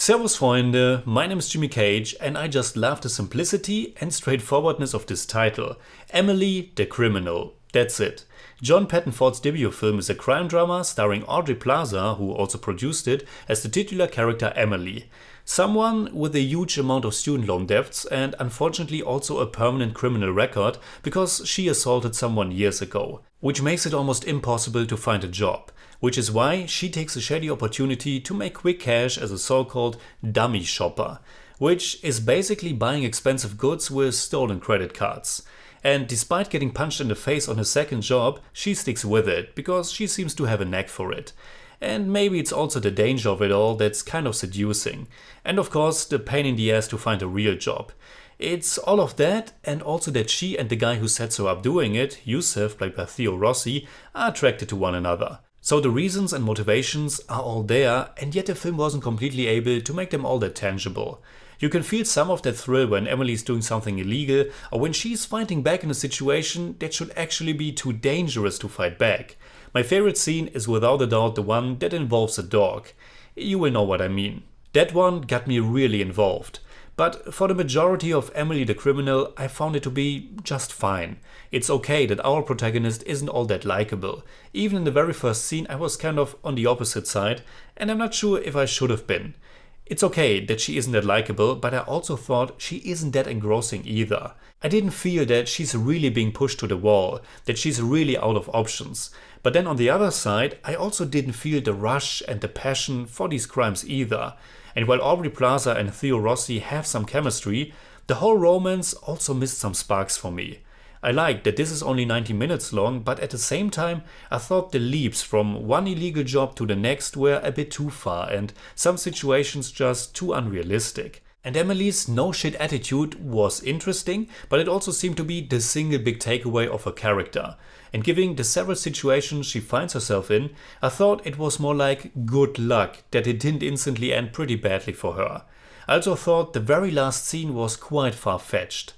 Servus Freunde, my name is Jimmy Cage and I just love the simplicity and straightforwardness of this title. Emily the Criminal. That's it. John Patton Ford's debut film is a crime drama starring Aubrey Plaza, who also produced it, as the titular character Emily. Someone with a huge amount of student loan debts and unfortunately also a permanent criminal record because she assaulted someone years ago, which makes it almost impossible to find a job. Which is why she takes a shady opportunity to make quick cash as a so-called dummy shopper, which is basically buying expensive goods with stolen credit cards. And despite getting punched in the face on her second job, she sticks with it because she seems to have a knack for it. And maybe it's also the danger of it all that's kind of seducing. And of course, the pain in the ass to find a real job. It's all of that, and also that she and the guy who sets her up doing it, Yusuf, played by Theo Rossi, are attracted to one another. So the reasons and motivations are all there, and yet the film wasn't completely able to make them all that tangible. You can feel some of that thrill when Emily's doing something illegal, or when she's fighting back in a situation that should actually be too dangerous to fight back. My favorite scene is without a doubt the one that involves a dog. You will know what I mean. That one got me really involved. But for the majority of Emily the Criminal, I found it to be just fine. It's okay that our protagonist isn't all that likable. Even in the very first scene I was kind of on the opposite side, and I'm not sure if I should have been. It's okay that she isn't that likable, but I also thought she isn't that engrossing either. I didn't feel that she's really being pushed to the wall, that she's really out of options. But then on the other side, I also didn't feel the rush and the passion for these crimes either. And while Aubrey Plaza and Theo Rossi have some chemistry, the whole romance also missed some sparks for me. I liked that this is only 90 minutes long, but at the same time I thought the leaps from one illegal job to the next were a bit too far and some situations just too unrealistic. And Emily's no-shit attitude was interesting, but it also seemed to be the single big takeaway of her character. And given the several situations she finds herself in, I thought it was more like good luck that it didn't instantly end pretty badly for her. I also thought the very last scene was quite far-fetched.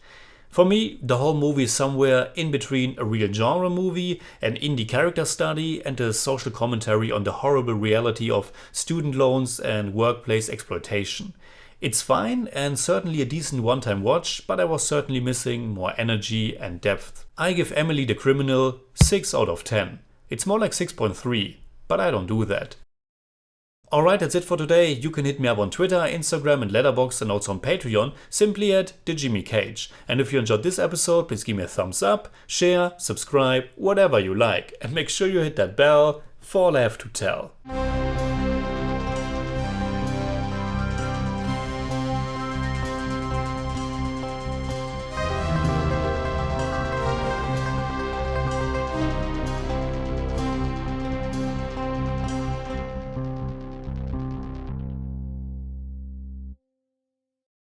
For me, the whole movie is somewhere in between a real genre movie, an indie character study, and a social commentary on the horrible reality of student loans and workplace exploitation. It's fine and certainly a decent one-time watch, but I was certainly missing more energy and depth. I give Emily the Criminal 6 out of 10. It's more like 6.3, but I don't do that. Alright, that's it for today. You can hit me up on Twitter, Instagram and Letterboxd and also on Patreon, simply at TheJimmyCage. And if you enjoyed this episode, please give me a thumbs up, share, subscribe, whatever you like. And make sure you hit that bell for all I have to tell.